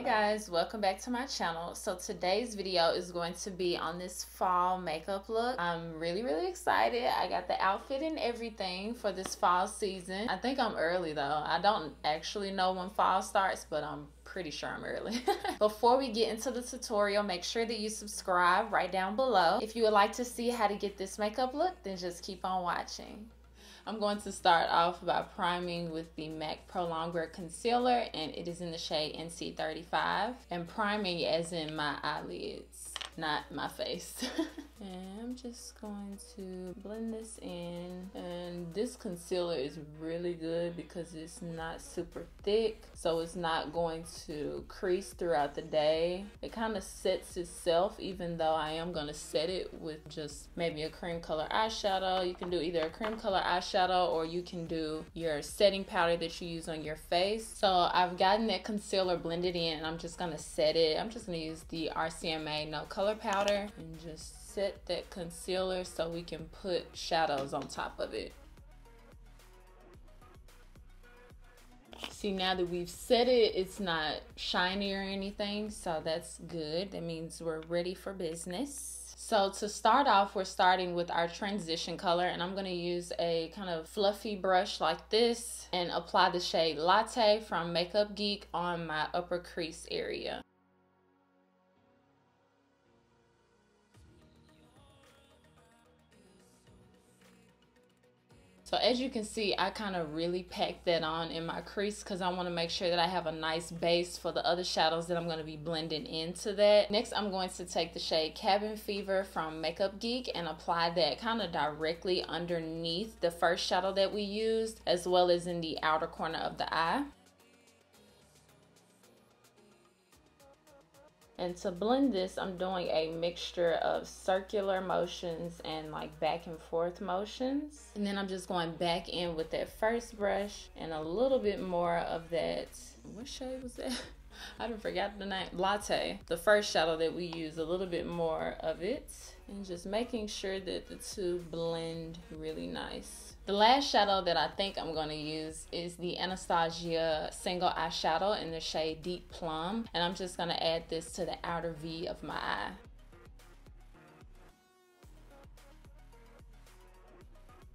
guys, welcome back to my channel. So today's video is going to be on this fall makeup look. I'm really excited. I got the outfit and everything for this fall season. I think I'm early though. I don't actually know when fall starts, but I'm pretty sure I'm early. Before we get into the tutorial, make sure that you subscribe right down below. If you would like to see how to get this makeup look, then just keep on watching. I'm going to start off by priming with the MAC Pro Longwear Concealer, and it is in the shade NC35. And priming as in my eyelids, not my face. And I'm just going to blend this in. And this concealer is really good because it's not super thick, so it's not going to crease throughout the day. It kind of sets itself, even though I am going to set it with just maybe a cream color eyeshadow. You can do either a cream color eyeshadow or you can do your setting powder that you use on your face. So I've gotten that concealer blended in and I'm just going to set it. I'm just going to use the RCMA No Color powder and just set that concealer so we can put shadows on top of it. See, now that we've set it, it's not shiny or anything, so that's good. That means we're ready for business. So to start off, we're starting with our transition color, and I'm going to use a kind of fluffy brush like this and apply the shade Latte from Makeup Geek on my upper crease area. So as you can see, I kind of really packed that on in my crease because I want to make sure that I have a nice base for the other shadows that I'm going to be blending into that. Next, I'm going to take the shade Cabin Fever from Makeup Geek and apply that kind of directly underneath the first shadow that we used, as well as in the outer corner of the eye. And to blend this, I'm doing a mixture of circular motions and like back and forth motions. And then I'm just going back in with that first brush and a little bit more of that, what shade was that? I done forgot the name. Latte. The first shadow that we use, a little bit more of it. And just making sure that the two blend really nice. The last shadow that I think I'm going to use is the Anastasia single eyeshadow in the shade Deep Plum. And I'm just going to add this to the outer V of my eye.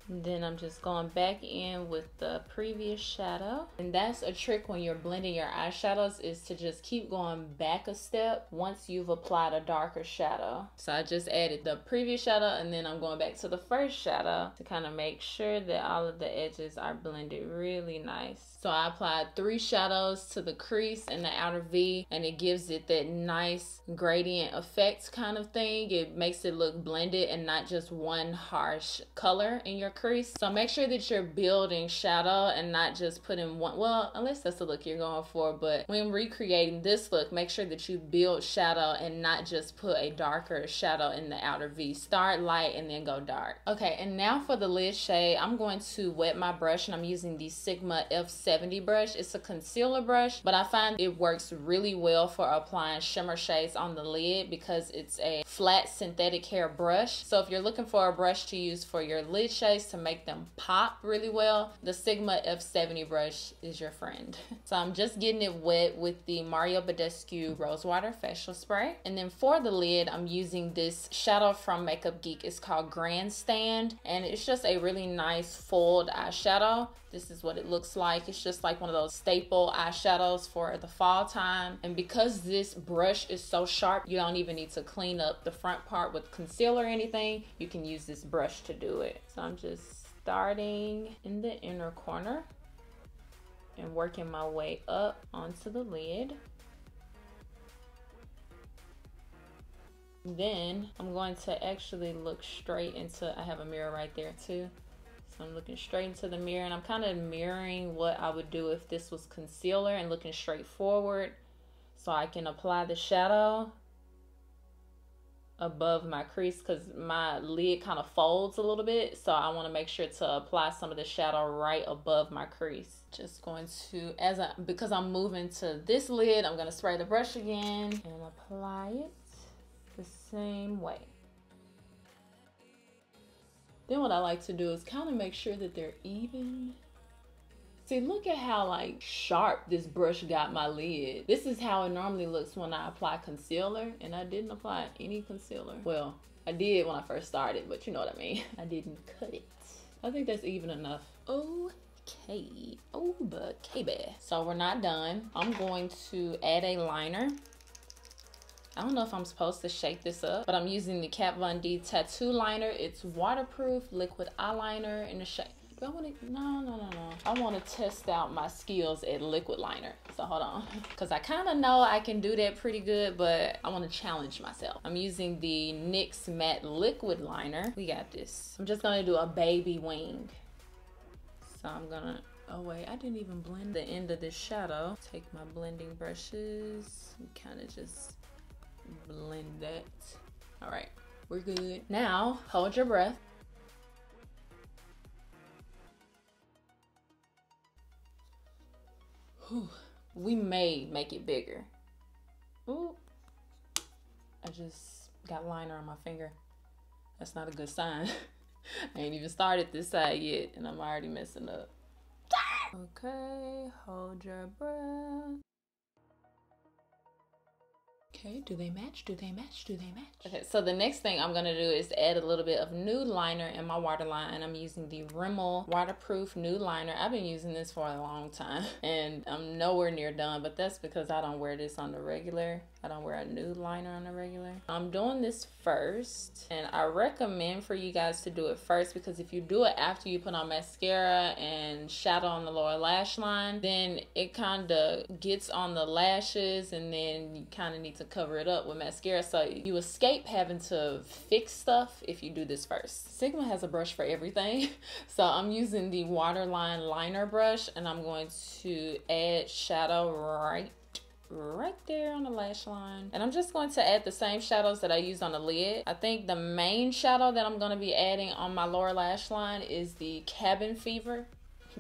Then I'm just going back in with the previous shadow. And that's a trick when you're blending your eyeshadows, is to just keep going back a step once you've applied a darker shadow. So I just added the previous shadow and then I'm going back to the first shadow to kind of make sure that all of the edges are blended really nice. So I applied 3 shadows to the crease and the outer V, and it gives it that nice gradient effect kind of thing. It makes it look blended and not just one harsh color in your crease. So make sure that you're building shadow and not just putting one, well, unless that's the look you're going for, but when recreating this look, make sure that you build shadow and not just put a darker shadow in the outer V. Start light and then go dark. Okay, and now for the lid shade, I'm going to wet my brush and I'm using the Sigma F70 brush. It's a concealer brush, but I find it works really well for applying shimmer shades on the lid because it's a flat synthetic hair brush. So if you're looking for a brush to use for your lid shades to make them pop really well, the Sigma F70 brush is your friend. So I'm just getting it wet with the Mario Badescu Rosewater Facial Spray. And then for the lid, I'm using this shadow from Makeup Geek. It's called Grandstand, and it's just a really nice foiled eyeshadow. This is what it looks like. It's just like one of those staple eyeshadows for the fall time. And because this brush is so sharp, you don't even need to clean up the front part with concealer or anything. You can use this brush to do it. So I'm just starting in the inner corner and working my way up onto the lid. Then I'm going to actually look straight into, I have a mirror right there too. So I'm looking straight into the mirror and I'm kind of mirroring what I would do if this was concealer and looking straight forward so I can apply the shadow above my crease because my lid kind of folds a little bit. So I want to make sure to apply some of the shadow right above my crease. Just going to, because I'm moving to this lid, I'm going to spray the brush again and apply it the same way. Then what I like to do is kind of make sure that they're even. See, look at how like sharp this brush got my lid. This is how it normally looks when I apply concealer, and I didn't apply any concealer. Well, I did when I first started, but you know what I mean. I didn't cut it. I think that's even enough. Okay. Oh, but baby. So we're not done. I'm going to add a liner. I don't know if I'm supposed to shake this up, but I'm using the Kat Von D Tattoo Liner. It's waterproof liquid eyeliner in the shade. Do I want to? No. I want to test out my skills at liquid liner. So hold on, because I kind of know I can do that pretty good, but I want to challenge myself. I'm using the NYX Matte Liquid Liner. We got this. I'm just gonna do a baby wing. So I'm gonna. Oh wait, I didn't even blend the end of this shadow. Take my blending brushes and kind of just blend that. All right, we're good. Now hold your breath. Whew. We may make it bigger. Ooh, I just got liner on my finger. That's not a good sign. I ain't even started this side yet and I'm already messing up. Okay, hold your breath. Okay, do they match? Do they match? Do they match? Okay, so the next thing I'm gonna do is add a little bit of nude liner in my waterline, and I'm using the Rimmel waterproof nude liner. I've been using this for a long time and I'm nowhere near done, but that's because I don't wear this on the regular. I don't wear a nude liner on the regular. I'm doing this first, and I recommend for you guys to do it first, because if you do it after you put on mascara and shadow on the lower lash line, then it kind of gets on the lashes and then you kind of need to cover it up with mascara. So you escape having to fix stuff if you do this first. Sigma has a brush for everything. So I'm using the Waterline Liner brush, and I'm going to add shadow right there on the lash line, and I'm just going to add the same shadows that I used on the lid. I think the main shadow that I'm going to be adding on my lower lash line is the Cabin Fever.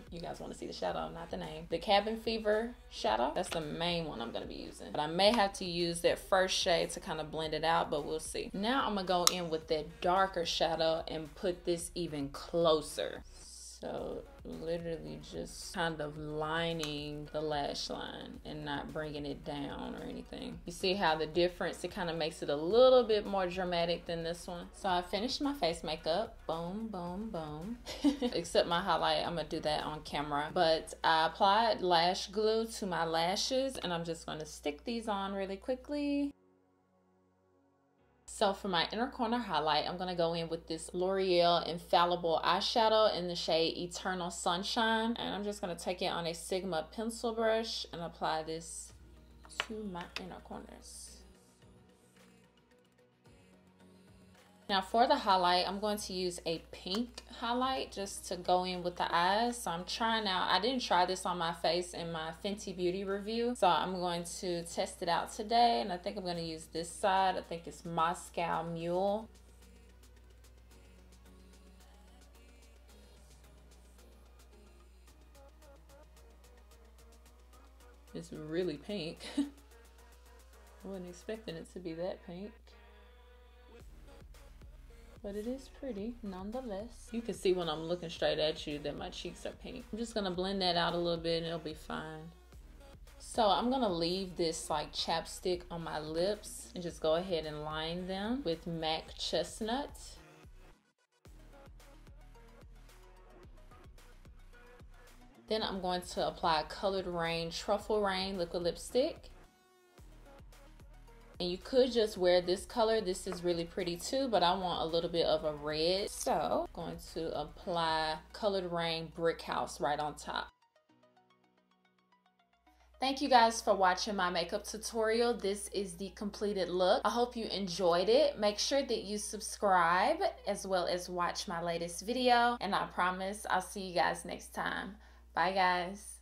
You guys want to see the shadow, not the name. The Cabin Fever shadow, that's the main one I'm going to be using, but I may have to use that first shade to kind of blend it out, but we'll see. Now I'm going to go in with that darker shadow and put this even closer. So literally just kind of lining the lash line and not bringing it down or anything. You see how the difference, it kind of makes it a little bit more dramatic than this one. So I finished my face makeup. Boom, boom, boom. Except my highlight, I'm gonna do that on camera. But I applied lash glue to my lashes, and I'm just gonna stick these on really quickly. So for my inner corner highlight, I'm going to go in with this L'Oreal Infallible Eyeshadow in the shade Eternal Sunshine. And I'm just going to take it on a Sigma pencil brush and apply this to my inner corners. Now for the highlight, I'm going to use a pink highlight just to go in with the eyes. So I'm trying out, I didn't try this on my face in my Fenty Beauty review. So I'm going to test it out today, and I think I'm going to use this side. I think it's Moscow Mule. It's really pink. I wasn't expecting it to be that pink, but it is pretty nonetheless. You can see when I'm looking straight at you that my cheeks are pink. I'm just gonna blend that out a little bit and it'll be fine. So I'm gonna leave this like chapstick on my lips and just go ahead and line them with MAC Chestnut. Then I'm going to apply Colored Raine Truffle Raine liquid lipstick. And you could just wear this color. This is really pretty too, but I want a little bit of a red. So I'm going to apply Colored Raine Brick House right on top. Thank you guys for watching my makeup tutorial. This is the completed look. I hope you enjoyed it. Make sure that you subscribe as well as watch my latest video. And I promise I'll see you guys next time. Bye guys.